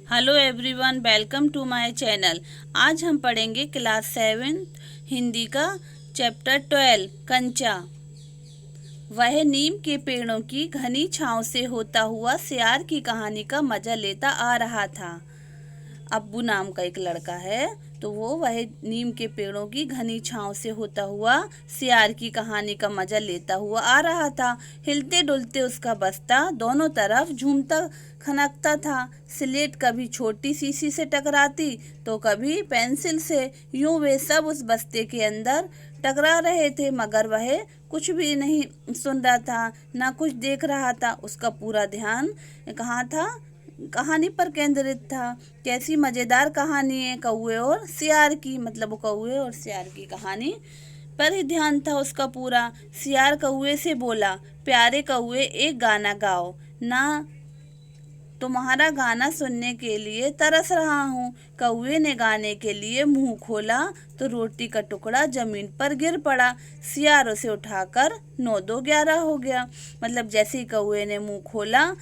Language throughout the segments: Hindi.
Hello everyone, welcome to my channel. आज हम पढ़ेंगे क्लास 7 हिंदी का चैप्टर 12 कंचा। वह नीम के पेड़ों की घनी छांव से होता हुआ सियार की कहानी का मजा लेता आ रहा था। अब्बू नाम का एक लड़का है, तो वह नीम के पेड़ों की घनी छांव से होता हुआ सियार की कहानी का मजा लेता हुआ आ रहा था। हिलते डुलते उसका बस्ता दोनों तरफ झूमता खनकता था। स्लेट कभी छोटी शीशी से टकराती तो कभी पेंसिल से। यूं वे सब उस बस्ते के अंदर टकरा रहे थे, मगर वह कुछ भी नहीं सुन रहा था, ना कुछ देख रहा था। उसका पूरा ध्यान कहाँ था? कहानी पर केंद्रित था। कैसी मज़ेदार कहानी है, कौवे और सियार की। मतलब वो कौवे और सियार की कहानी पर ही ध्यान था उसका पूरा। सियार कौवे से बोला, प्यारे कौवे, एक गाना गाओ ना, तुम्हारा गाना सुनने के लिए तरस रहा हूँ। कौवे ने गाने के लिए मुंह खोला तो रोटी का टुकड़ा जमीन पर गिर पड़ा। सियार उसे उठाकर 9-2-11 हो गया। मतलब जैसे ही कौवे ने मुंह खोला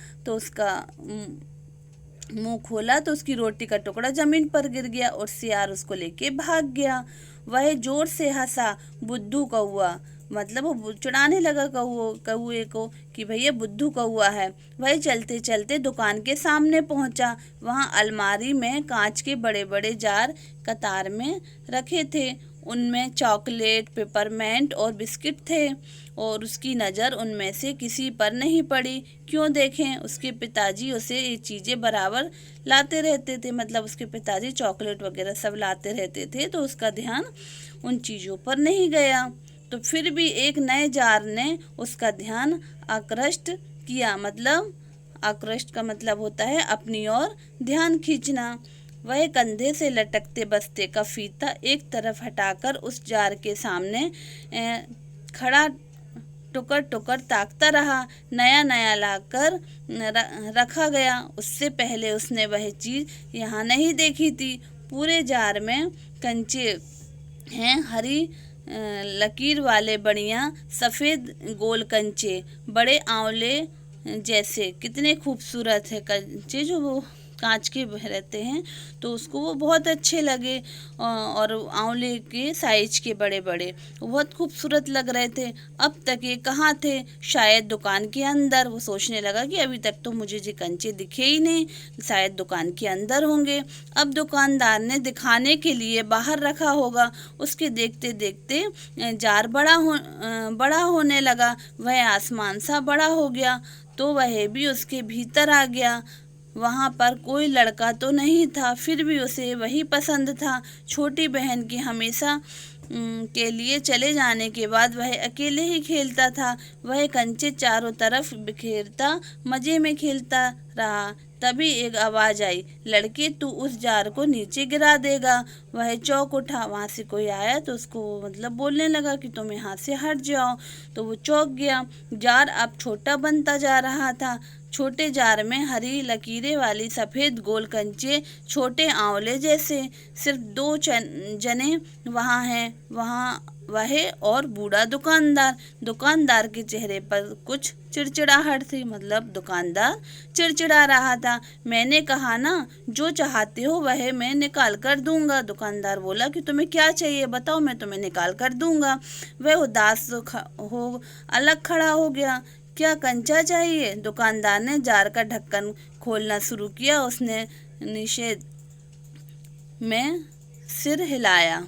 तो उसकी रोटी का टुकड़ा जमीन पर गिर गया और सियार उसको लेके भाग गया। वह जोर से हंसा, बुद्धू कौआ। मतलब वो चिढ़ाने लगा कौए को कि भैया बुद्धू कौआ है। वह चलते चलते दुकान के सामने पहुंचा। वहां अलमारी में कांच के बड़े बड़े जार कतार में रखे थे। उनमें चॉकलेट, पेपरमेंट और बिस्किट थे, और उसकी नज़र उनमें से किसी पर नहीं पड़ी। क्यों देखें, उसके पिताजी उसे ये चीज़ें बराबर लाते रहते थे। मतलब उसके पिताजी चॉकलेट वगैरह सब लाते रहते थे, तो उसका ध्यान उन चीज़ों पर नहीं गया। तो फिर भी एक नए जार ने उसका ध्यान आकृष्ट किया। मतलब आकृष्ट का मतलब होता है अपनी ओर ध्यान खींचना। वह कंधे से लटकते बस्ते का फीता एक तरफ हटाकर उस जार के सामने खड़ा टुकर टुकर ताकता रहा। नया नया लाकर रखा गया। उससे पहले उसने वह चीज़ यहाँ नहीं देखी थी। पूरे जार में कंचे हैं, हरी लकीर वाले बढ़िया सफ़ेद गोल कंचे, बड़े आंवले जैसे। कितने खूबसूरत है कंचे, जो वो कांच के रहते हैं, तो उसको वो बहुत अच्छे लगे। और आंवले के साइज के बड़े बड़े बहुत खूबसूरत लग रहे थे। अब तक ये कहाँ थे? शायद दुकान के अंदर। वो सोचने लगा कि अभी तक तो मुझे ये कंचे दिखे ही नहीं, शायद दुकान के अंदर होंगे। अब दुकानदार ने दिखाने के लिए बाहर रखा होगा। उसके देखते देखते जार बड़ा होने लगा। वह आसमान सा बड़ा हो गया, तो वह भी उसके भीतर आ गया। वहाँ पर कोई लड़का तो नहीं था, फिर भी उसे वही पसंद था। छोटी बहन के हमेशा के लिए चले जाने के बाद वह अकेले ही खेलता था। वह कंचे चारों तरफ बिखेरता मज़े में खेलता रहा। तभी एक आवाज़ आई, लड़के, तू उस जार को नीचे गिरा देगा। वह चौंक उठा। वहाँ से कोई आया तो उसको मतलब बोलने लगा कि तुम यहाँ से हट जाओ। तो वो चौंक गया। जार अब छोटा बनता जा रहा था। छोटे जार में हरी लकीरें वाली सफ़ेद गोल कंचे, छोटे आंवले जैसे। सिर्फ 2 जने वहाँ हैं, वह और बूढ़ा दुकानदार। दुकानदार के चेहरे पर कुछ चिड़चिड़ाहट थी। मतलब दुकानदार चिड़चिड़ा रहा था। मैंने कहा ना, जो चाहते हो वह मैं निकाल कर दूंगा। दुकानदार बोला कि तुम्हें क्या चाहिए बताओ, मैं तुम्हें निकाल कर दूंगा। वह उदास हो अलग खड़ा हो गया। क्या कंचा चाहिए? दुकानदार ने जार का ढक्कन खोलना शुरू किया। उसने निषेध में सिर हिलाया।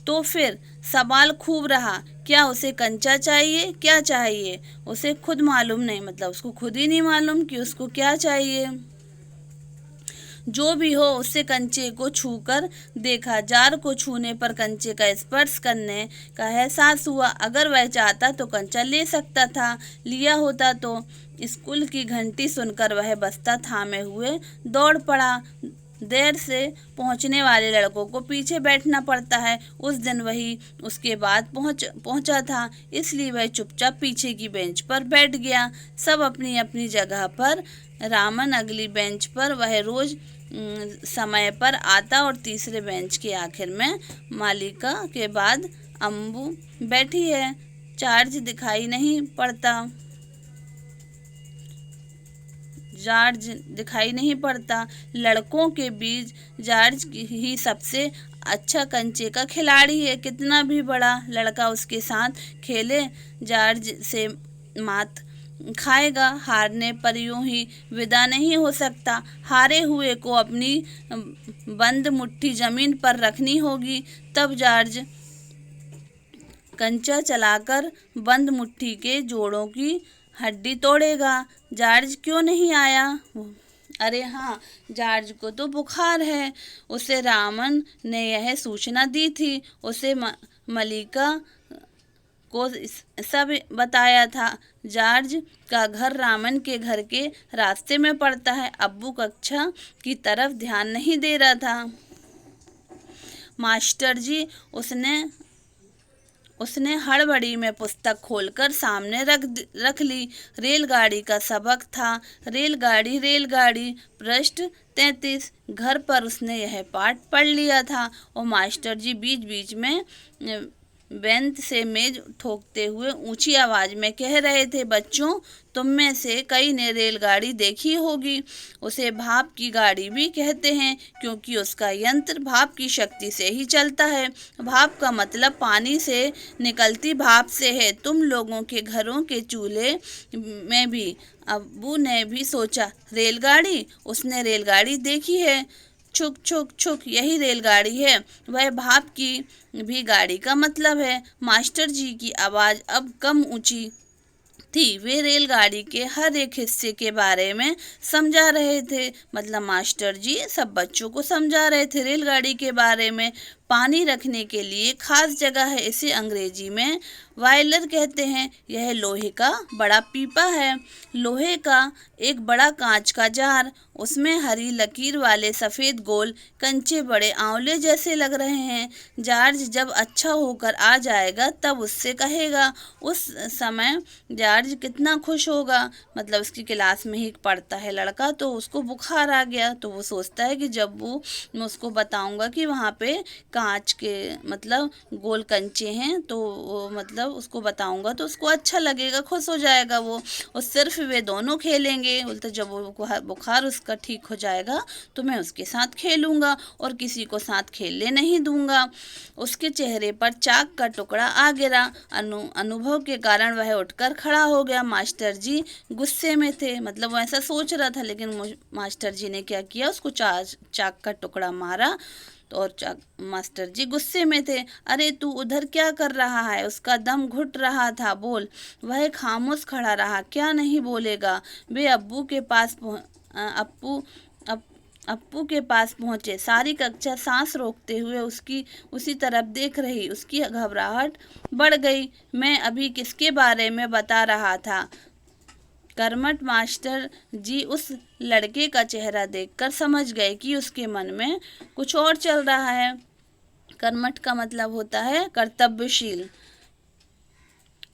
तो फिर सवाल खूब रहा, क्या उसे कंचा चाहिए? क्या चाहिए? उसे खुद मालूम नहीं। मतलब उसको खुद ही नहीं मालूम कि उसको क्या चाहिए। जो भी हो, उससे कंचे को छूकर देखा। जार को छूने पर कंचे का स्पर्श करने का एहसास हुआ। अगर वह चाहता तो कंचा ले सकता था, लिया होता तो। स्कूल की घंटी सुनकर वह बस्ता थामे हुए दौड़ पड़ा। देर से पहुंचने वाले लड़कों को पीछे बैठना पड़ता है। उस दिन वही उसके बाद पहुंचा था, इसलिए वह चुपचाप पीछे की बेंच पर बैठ गया। सब अपनी अपनी जगह पर। रामन अगली बेंच पर। वह रोज समय पर आता, और तीसरे बेंच के आखिर में मालिका के बाद अम्बू बैठी है। चार्ज दिखाई नहीं पड़ता। जॉर्ज दिखाई नहीं पड़ता। लड़कों के बीच जॉर्ज ही सबसे अच्छा कंचे का खिलाड़ी है। कितना भी बड़ा लड़का उसके साथ खेले, जॉर्ज से मात खाएगा। हारने पर यूं ही विदा नहीं हो सकता। हारे हुए को अपनी बंद मुट्ठी जमीन पर रखनी होगी, तब जॉर्ज कंचा चलाकर बंद मुट्ठी के जोड़ों की हड्डी तोड़ेगा। जॉर्ज क्यों नहीं आया? अरे हाँ, जॉर्ज को तो बुखार है। उसे रामन ने यह सूचना दी थी। उसे मलिका को सब बताया था। जॉर्ज का घर रामन के घर के रास्ते में पड़ता है। अब्बू कक्षा की तरफ ध्यान नहीं दे रहा था। मास्टर जी, उसने हड़बड़ी में पुस्तक खोलकर सामने रख ली। रेलगाड़ी का सबक था। रेलगाड़ी रेलगाड़ी, पृष्ठ 33। घर पर उसने यह पाठ पढ़ लिया था और मास्टर जी बीच बीच में बेंच से मेज ठोकते हुए ऊंची आवाज में कह रहे थे, बच्चों, तुम में से कई ने रेलगाड़ी देखी होगी। उसे भाप की गाड़ी भी कहते हैं, क्योंकि उसका यंत्र भाप की शक्ति से ही चलता है। भाप का मतलब पानी से निकलती भाप से है। तुम लोगों के घरों के चूल्हे में भी। अब्बू ने भी सोचा, रेलगाड़ी? उसने रेलगाड़ी देखी है। छुक छुक छुक, यही रेलगाड़ी है। वह भाप की भी गाड़ी का मतलब है। मास्टर जी की आवाज़ अब कम ऊंची थी। वे रेलगाड़ी के हर एक हिस्से के बारे में समझा रहे थे। मतलब मास्टर जी सब बच्चों को समझा रहे थे रेलगाड़ी के बारे में। पानी रखने के लिए खास जगह है, इसे अंग्रेजी में वायलर कहते हैं। यह लोहे का बड़ा पीपा है। लोहे का एक बड़ा कांच का जार, उसमें हरी लकीर वाले सफ़ेद गोल कंचे बड़े आंवले जैसे लग रहे हैं। जॉर्ज जब अच्छा होकर आ जाएगा तब उससे कहेगा। उस समय जॉर्ज कितना खुश होगा। मतलब उसकी क्लास में ही पढ़ता है लड़का, तो उसको बुखार आ गया, तो वो सोचता है कि जब वो मैं उसको बताऊंगा कि वहाँ पे कांच के मतलब गोल कंचे हैं, तो वो मतलब उसको बताऊंगा तो उसको अच्छा लगेगा, खुश हो जाएगा वो। और सिर्फ वे दोनों खेलेंगे। बोलते जब वो बुखार उसका ठीक हो जाएगा तो मैं उसके साथ खेलूंगा और किसी को साथ खेलने नहीं दूंगा। उसके चेहरे पर चाक का टुकड़ा आ गिरा। अनुभव के कारण वह उठकर खड़ा हो गया। मास्टर जी गुस्से में थे। मतलब वो ऐसा सोच रहा था, लेकिन मास्टर जी ने क्या किया, उसको चाक का टुकड़ा मारा। तो और मास्टर जी गुस्से में थे। अरे तू उधर क्या कर रहा है? उसका दम घुट रहा था। बोल। वह खामोश खड़ा रहा। क्या नहीं बोलेगा? वे अब्बू के पास अप्पू के पास पहुंचे। सारी कक्षा सांस रोकते हुए उसी तरफ देख रही। उसकी घबराहट बढ़ गई। मैं अभी किसके बारे में बता रहा था? कर्मठ मास्टर जी उस लड़के का चेहरा देखकर समझ गए कि उसके मन में कुछ और चल रहा है। कर्मठ का मतलब होता है कर्तव्यशील।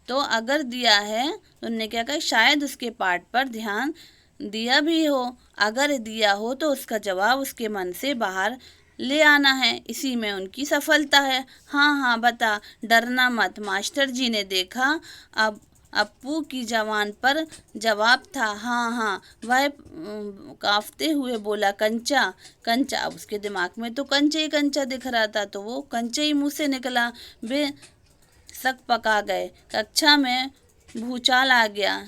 तो अगर दिया है तो उन्होंने क्या कहा, शायद उसके पाठ पर ध्यान दिया भी हो। अगर दिया हो तो उसका जवाब उसके मन से बाहर ले आना है। इसी में उनकी सफलता है। हाँ हाँ बता, डरना मत। मास्टर जी ने देखा। अब अप्पू की जवान पर जवाब था, हाँ हाँ। वह कांपते हुए बोला, कंचा कंचा। अब उसके दिमाग में तो कंचे ही कंचा दिख रहा था, तो वो कंचे ही मुंह से निकला। वे सक पका गए। कक्षा में भूचाल आ गया।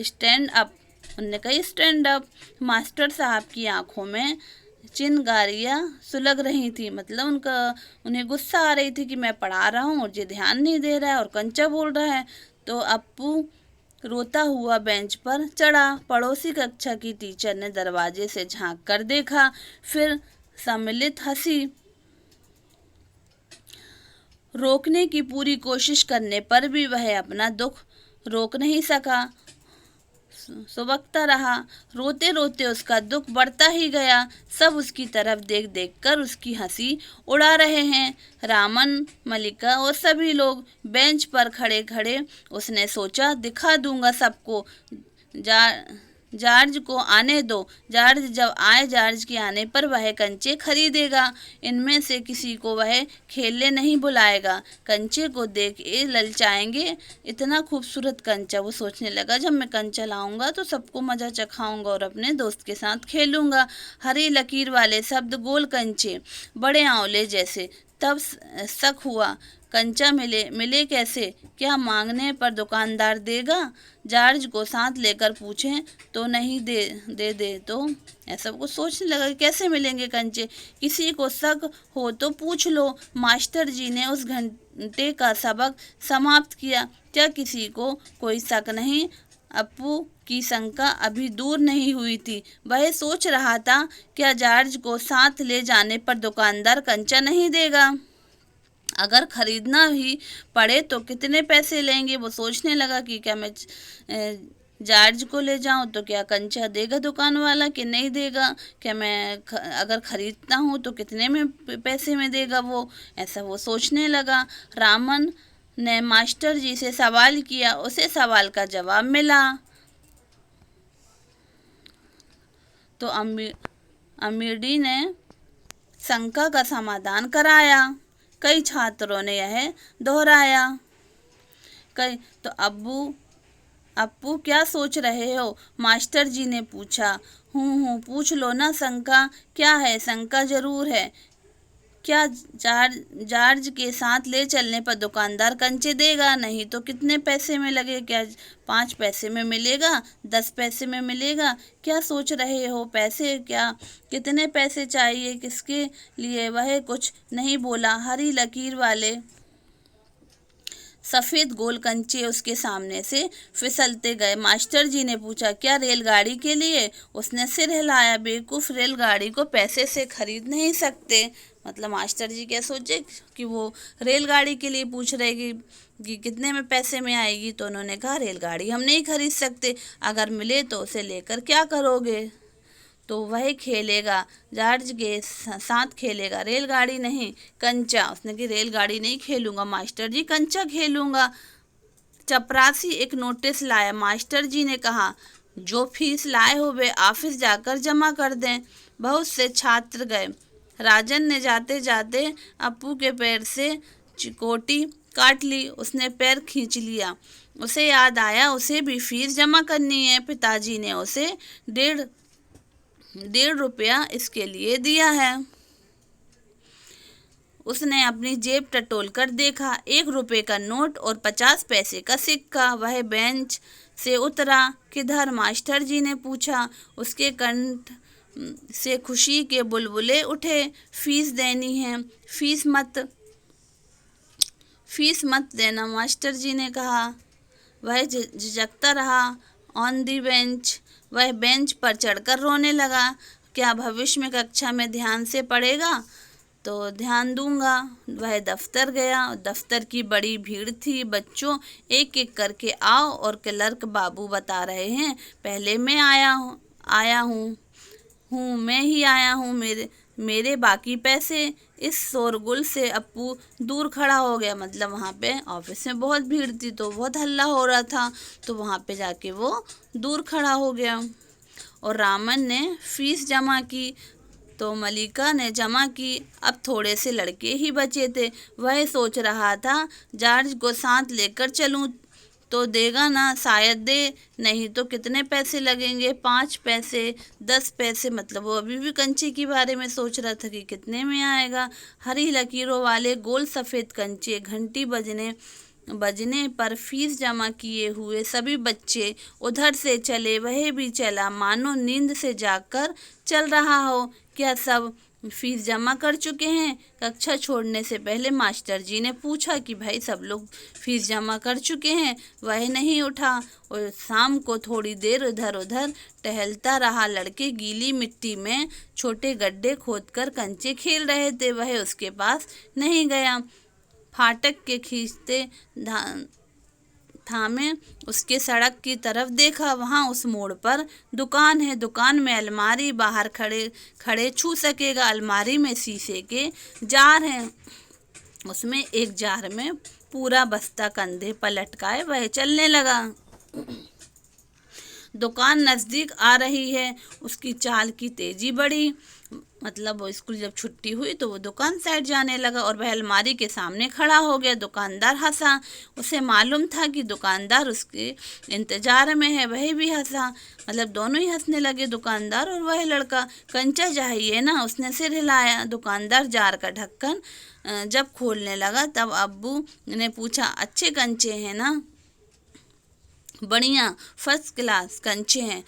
Stand up. उनने कहा स्टैंड अप। मास्टर साहब की आंखों में चिनगारियाँ सुलग रही थी। मतलब उन्हें गुस्सा आ रही थी कि मैं पढ़ा रहा हूँ और ये ध्यान नहीं दे रहा है और कंचा बोल रहा है। तो अप्पू रोता हुआ बेंच पर चढ़ा। पड़ोसी कक्षा की टीचर ने दरवाजे से झांक कर देखा, फिर सम्मिलित हंसी। रोकने की पूरी कोशिश करने पर भी वह अपना दुख रोक नहीं सका। सुबकता रहा। रोते रोते उसका दुख बढ़ता ही गया। सब उसकी तरफ देख देख कर उसकी हंसी उड़ा रहे हैं। रामन, मलिका और सभी लोग बेंच पर खड़े खड़े। उसने सोचा, दिखा दूंगा सबको जॉर्ज को आने दो, जॉर्ज जब आए जॉर्ज के आने पर वह कंचे खरीदेगा, इनमें से किसी को वह खेलने नहीं बुलाएगा। कंचे को देख ये ललचाएंगे, इतना खूबसूरत कंचा। वो सोचने लगा जब मैं कंचा लाऊंगा तो सबको मजा चखाऊंगा और अपने दोस्त के साथ खेलूंगा। हरी लकीर वाले शब्द, गोल कंचे, बड़े आंवले जैसे। तब शक हुआ, कंचा मिले मिले कैसे, क्या मांगने पर दुकानदार देगा? जॉर्ज को साथ लेकर पूछें तो नहीं दे तो। ऐसा वो सोचने लगा कि कैसे मिलेंगे कंचे, किसी को शक हो तो पूछ लो। मास्टर जी ने उस घंटे का सबक समाप्त किया। क्या किसी को कोई शक नहीं? अप्पू की शंका अभी दूर नहीं हुई थी। वह सोच रहा था क्या जॉर्ज को साथ ले जाने पर दुकानदार कंचा नहीं देगा? अगर खरीदना ही पड़े तो कितने पैसे लेंगे? वो सोचने लगा कि क्या मैं जॉर्ज को ले जाऊं तो क्या कंचा देगा दुकान वाला कि नहीं देगा? क्या मैं अगर खरीदता हूं तो कितने में पैसे में देगा वो? ऐसा वो सोचने लगा। रामन ने मास्टर जी से सवाल किया, उसे सवाल का जवाब मिला। तो अमीडी ने शंका का समाधान कराया। कई छात्रों ने यह दोहराया। कई तो अप्पू क्या सोच रहे हो? मास्टर जी ने पूछा। हूँ पूछ लो ना, शंका क्या है? शंका जरूर है। क्या जॉर्ज के साथ ले चलने पर दुकानदार कंचे देगा? नहीं तो कितने पैसे में लगे? क्या 5 पैसे में मिलेगा, 10 पैसे में मिलेगा? क्या सोच रहे हो? पैसे क्या? कितने पैसे चाहिए? किसके लिए? वह कुछ नहीं बोला। हरी लकीर वाले सफ़ेद गोल कंचे उसके सामने से फिसलते गए। मास्टर जी ने पूछा, क्या रेलगाड़ी के लिए? उसने सिर हिलाया। बेवकूफ़, रेलगाड़ी को पैसे से खरीद नहीं सकते। मतलब मास्टर जी क्या सोचे कि वो रेलगाड़ी के लिए पूछ रहे कि कितने में पैसे में आएगी। तो उन्होंने कहा रेलगाड़ी हम नहीं खरीद सकते, अगर मिले तो उसे लेकर क्या करोगे? तो वह खेलेगा, जॉर्ज के साथ खेलेगा, रेलगाड़ी नहीं कंचा। उसने कि रेलगाड़ी नहीं खेलूंगा मास्टर जी, कंचा खेलूंगा। चपरासी एक नोटिस लाया। मास्टर जी ने कहा, जो फीस लाए हो वे ऑफिस जाकर जमा कर दें। बहुत से छात्र गए। राजन ने जाते जाते अप्पू के पैर से चिकोटी काट ली। उसने पैर खींच लिया। उसे याद आया उसे भी फीस जमा करनी है। पिताजी ने उसे 1.5 रुपया इसके लिए दिया है। उसने अपनी जेब टटोल कर देखा, 1 रुपये का नोट और 50 पैसे का सिक्का। वह बेंच से उतरा। किधर? मास्टर जी ने पूछा। उसके कंठ से खुशी के बुलबुले उठे। फीस देनी है। फीस मत देना, मास्टर जी ने कहा। वह झिझकता रहा। ऑन दी बेंच, वह बेंच पर चढ़कर रोने लगा। क्या भविष्य में कक्षा में ध्यान से पढ़ेगा? तो ध्यान दूंगा। वह दफ्तर गया। दफ्तर की बड़ी भीड़ थी। बच्चों, एक एक करके आओ। और क्लर्क बाबू बता रहे हैं, पहले मैं आया हूँ मैं ही आया हूँ, मेरे बाकी पैसे। इस शोरगुल से अप्पू दूर खड़ा हो गया। मतलब वहाँ पे ऑफिस में बहुत भीड़ थी तो बहुत हल्ला हो रहा था, तो वहाँ पे जाके वो दूर खड़ा हो गया। और रामन ने फीस जमा की तो मलिका ने जमा की। अब थोड़े से लड़के ही बचे थे। वह सोच रहा था, जॉर्ज को साथ लेकर चलूं तो देगा ना? शायद दे, नहीं तो कितने पैसे लगेंगे? 5 पैसे, 10 पैसे। मतलब वो अभी भी कंचे के बारे में सोच रहा था कि कितने में आएगा। हरी लकीरों वाले गोल सफ़ेद कंचे। घंटी बजने पर फीस जमा किए हुए सभी बच्चे उधर से चले। वह भी चला, मानो नींद से जागकर चल रहा हो। क्या सब फीस जमा कर चुके हैं? कक्षा छोड़ने से पहले मास्टर जी ने पूछा कि भाई सब लोग फीस जमा कर चुके हैं? वह नहीं उठा और शाम को थोड़ी देर इधर उधर टहलता रहा। लड़के गीली मिट्टी में छोटे गड्ढे खोदकर कंचे खेल रहे थे। वह उसके पास नहीं गया। फाटक के खींचते थामे उसके सड़क की तरफ देखा। वहाँ उस मोड़ पर दुकान है। दुकान में अलमारी, बाहर खड़े छू सकेगा। अलमारी में शीशे के जार हैं। उसमें एक जार में पूरा बस्ता कंधे पर लटकाए वह चलने लगा। दुकान नज़दीक आ रही है। उसकी चाल की तेजी बढ़ी। मतलब वो स्कूल जब छुट्टी हुई तो वो दुकान साइड जाने लगा और वह अलमारी के सामने खड़ा हो गया। दुकानदार हंसा। उसे मालूम था कि दुकानदार उसके इंतजार में है। वह भी हंसा। मतलब दोनों ही हंसने लगे, दुकानदार और वह लड़का। कंचा चाहिए ना? उसने सिर हिलाया। दुकानदार जार का ढक्कन जब खोलने लगा तब अब्बू ने पूछा, अच्छे कंचे हैं ना? बढ़िया, फर्स्ट क्लास कंचे हैं।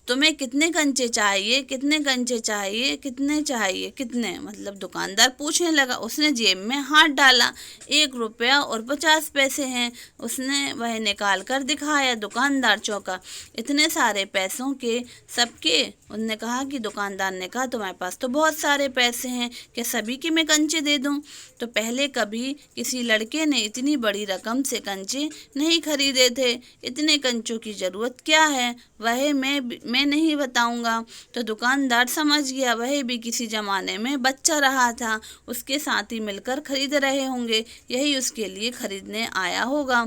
तुम्हें कितने कंचे चाहिए? कितने कंचे चाहिए? कितने चाहिए? कितने? मतलब दुकानदार पूछने लगा। उसने जेब में हाथ डाला। 1 रुपया और 50 पैसे हैं। उसने वह निकाल कर दिखाया। दुकानदार चौंका। इतने सारे पैसों के सबके? उसने कहा कि दुकानदार ने कहा, तुम्हारे पास तो बहुत सारे पैसे हैं, क्या सभी के मैं कंचे दे दूं? तो पहले कभी किसी लड़के ने इतनी बड़ी रकम से कंचे नहीं खरीदे थे। इतने कंचों की जरूरत क्या है? वह मैं नहीं बताऊंगा। तो दुकानदार समझ गया, वह भी किसी जमाने में बच्चा रहा था। उसके साथी मिलकर खरीद रहे होंगे, यही उसके लिए खरीदने आया होगा।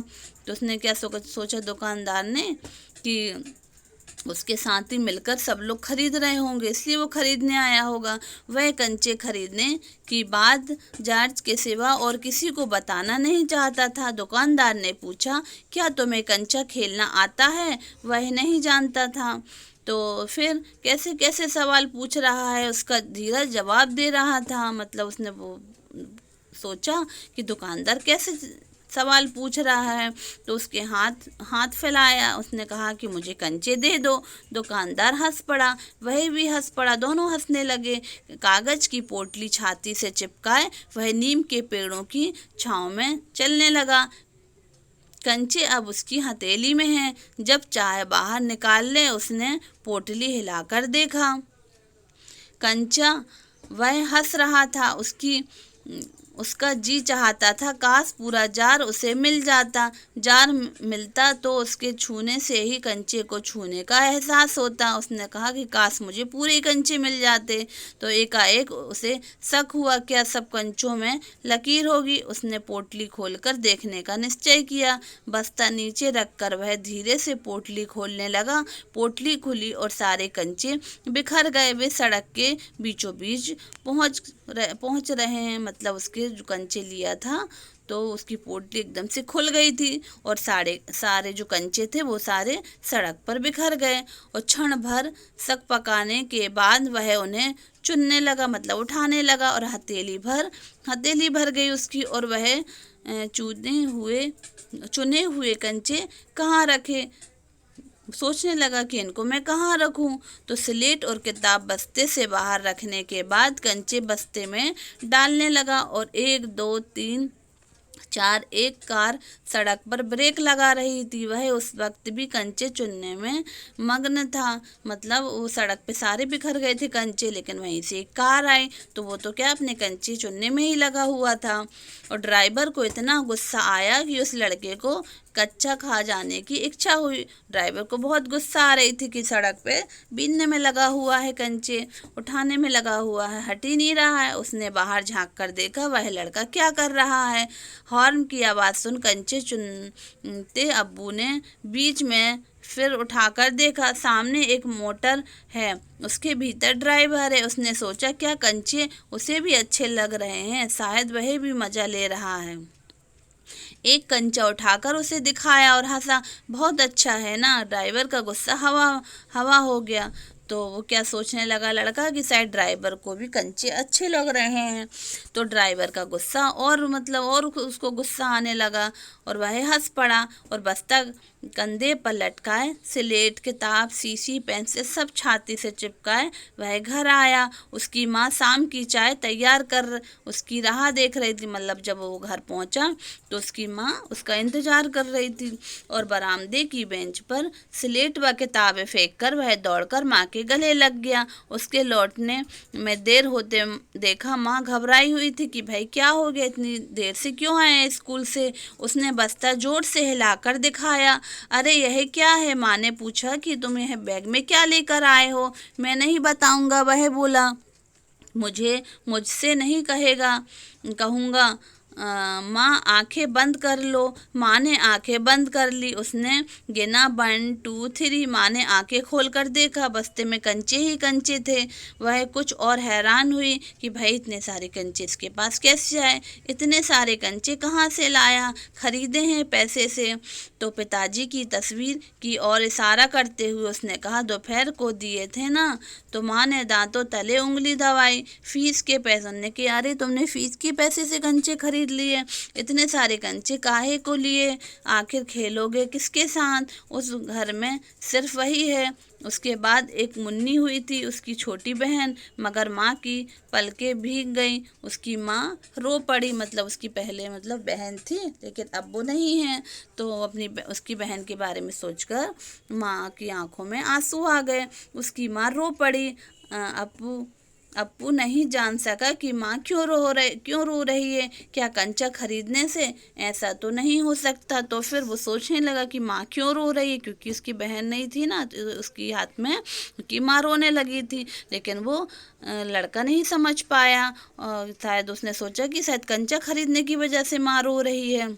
तो उसने क्या सोचा दुकानदार ने कि उसके साथ ही मिलकर सब लोग खरीद रहे होंगे, इसलिए वो खरीदने आया होगा। वह कंचे खरीदने की बात जॉर्ज के सिवा और किसी को बताना नहीं चाहता था। दुकानदार ने पूछा, क्या तुम्हें कंचा खेलना आता है? वह नहीं जानता था। तो फिर कैसे कैसे सवाल पूछ रहा है, उसका धीरज जवाब दे रहा था। मतलब उसने वो सोचा कि दुकानदार कैसे सवाल पूछ रहा है, तो उसके हाथ फैलाया। उसने कहा कि मुझे कंचे दे दो। दुकानदार हंस पड़ा, वह भी हंस पड़ा, दोनों हंसने लगे। कागज की पोटली छाती से चिपकाए वह नीम के पेड़ों की छांव में चलने लगा। कंचे अब उसकी हथेली में हैं। जब चाहे बाहर निकाल ले, उसने पोटली हिलाकर देखा। कंचा वह हंस रहा था। उसका जी चाहता था काश पूरा जार उसे मिल जाता। जार मिलता तो उसके छूने से ही कंचे को छूने का एहसास होता। उसने कहा कि काश मुझे पूरे कंचे मिल जाते। तो एकाएक उसे शक हुआ, क्या सब कंचों में लकीर होगी? उसने पोटली खोलकर देखने का निश्चय किया। बस्ता नीचे रखकर वह धीरे से पोटली खोलने लगा। पोटली खुली और सारे कंचे बिखर गए। वे सड़क के बीचों बीच पहुंच रहे हैं। मतलब उसके जो कंचे लिया था तो उसकी पोटली एकदम से खुल गई थी और सारे जो कंचे थे वो सारे सड़क पर बिखर गए। और क्षण भर शक पकाने के बाद वह उन्हें चुनने लगा, मतलब उठाने लगा, और हथेली भर गई उसकी। और वह चुने हुए कंचे कहाँ रखे? सोचने लगा कि इनको मैं कहाँ रखूं। तो स्लेट और किताब बस्ते से बाहर रखने के बाद कंचे बस्ते में डालने लगा। और 1 2 3 4 एक कार सड़क पर ब्रेक लगा रही थी। वह उस वक्त भी कंचे चुनने में मग्न था। मतलब वो सड़क पे सारे बिखर गए थे कंचे, लेकिन वहीं से एक कार आई तो वो तो क्या अपने कंचे चुनने में ही लगा हुआ था। और ड्राइवर को इतना गुस्सा आया कि उस लड़के को कच्चा खा जाने की इच्छा हुई। ड्राइवर को बहुत गुस्सा आ रही थी कि सड़क पे बीनने में लगा हुआ है, कंचे उठाने में लगा हुआ है, हट ही नहीं रहा है। उसने बाहर झांक कर देखा, वह लड़का क्या कर रहा है। हॉर्न की आवाज़ सुन कंचे चुनते अब्बू ने बीच में फिर उठाकर देखा। सामने एक मोटर है, उसके भीतर ड्राइवर है। उसने सोचा क्या कंचे उसे भी अच्छे लग रहे हैं, शायद वह भी मज़ा ले रहा है। एक कंचा उठाकर उसे दिखाया और हंसा। बहुत अच्छा है ना? ड्राइवर का गुस्सा हवा हो गया। तो वो क्या सोचने लगा लड़का कि शायद ड्राइवर को भी कंचे अच्छे लग रहे हैं। तो ड्राइवर का गुस्सा और उसको गुस्सा आने लगा और वह हंस पड़ा और बस्ता कंधे पर लटकाए, स्लेट, किताब, शीशी, पेंसिल सब छाती से चिपकाए वह घर आया। उसकी माँ शाम की चाय तैयार कर उसकी राह देख रही थी। मतलब जब वो घर पहुंचा तो उसकी माँ उसका इंतजार कर रही थी। और बरामदे की बेंच पर स्लेट व किताबें फेंक कर वह दौड़कर माँ के गले लग गया। उसके लौटने में देर होते देखा माँ घबराई हुई थी कि भाई क्या हो गया, इतनी देर से क्यों आए स्कूल से। उसने बस्ता जोर से हिलाकर दिखाया। अरे यह क्या है? माँ ने पूछा कि तुम यह बैग में क्या लेकर आए हो। मैं नहीं बताऊंगा, वह बोला। मुझसे नहीं कहूँगा। माँ आंखें बंद कर लो। माँ ने आंखें बंद कर ली। उसने गिना 1 2 3। माँ ने आंखें खोल कर देखा, बस्ते में कंचे ही कंचे थे। वह कुछ और हैरान हुई कि भाई इतने सारे कंचे इसके पास कैसे आए, इतने सारे कंचे कहाँ से लाया, खरीदे हैं पैसे से। तो पिताजी की तस्वीर की ओर इशारा करते हुए उसने कहा, दोपहर को दिए थे ना। तो माँ ने दांतों तले उंगली दबाई। फीस के पैसे ने कि अरे तुमने फीस के पैसे से कंचे खरीद लिए, इतने सारे कंचे काहे को लिए, आखिर खेलोगे किसके साथ, उस घर में सिर्फ वही है। उसके बाद एक मुन्नी हुई थी, उसकी छोटी बहन, मगर माँ की पलकें भीग गईं। उसकी माँ रो पड़ी, मतलब उसकी पहले मतलब बहन थी लेकिन अब वो नहीं है। तो अपनी उसकी बहन के बारे में सोचकर माँ की आंखों में आंसू आ गए। उसकी माँ रो पड़ी। अपू अपू नहीं जान सका कि माँ क्यों रो रही है। क्या कंचा खरीदने से? ऐसा तो नहीं हो सकता। तो फिर वो सोचने लगा कि माँ क्यों रो रही है, क्योंकि उसकी बहन नहीं थी ना, तो उसकी हाथ में कि माँ रोने लगी थी। लेकिन वो लड़का नहीं समझ पाया, और शायद उसने सोचा कि शायद कंचा खरीदने की वजह से माँ रो रही है।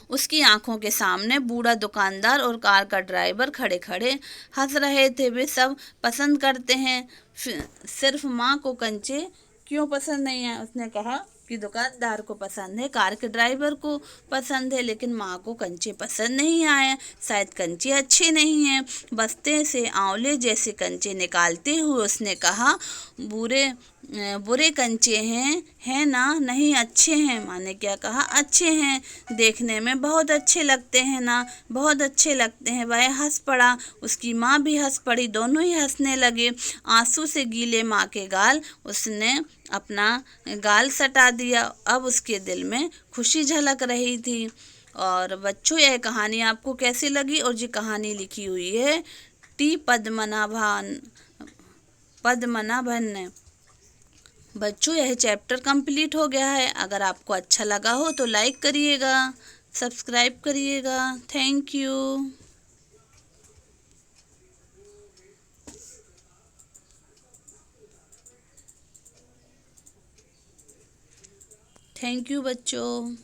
उसकी आंखों के सामने बूढ़ा दुकानदार और कार का ड्राइवर खड़े खड़े हंस रहे थे। वे सब पसंद करते हैं, सिर्फ माँ को कंचे क्यों पसंद नहीं है? उसने कहा कि दुकानदार को पसंद है, कार के ड्राइवर को पसंद है, लेकिन माँ को कंचे पसंद नहीं आए। शायद कंचे अच्छे नहीं हैं। बस्ते से आंवले जैसे कंचे निकालते हुए उसने कहा, बुरे बुरे कंचे हैं ना? नहीं, अच्छे हैं। माँ ने क्या कहा? अच्छे हैं, देखने में बहुत अच्छे लगते हैं ना, बहुत अच्छे लगते हैं। वह हंस पड़ा, उसकी माँ भी हंस पड़ी, दोनों ही हंसने लगे। आंसू से गीले माँ के गाल उसने अपना गाल सटा दिया। अब उसके दिल में खुशी झलक रही थी। और बच्चों, यह कहानी आपको कैसी लगी? और ये कहानी लिखी हुई है टी पद्मनाभन ने। बच्चों, यह चैप्टर कंप्लीट हो गया है। अगर आपको अच्छा लगा हो तो लाइक करिएगा, सब्सक्राइब करिएगा। Thank you. थैंक यू बच्चों।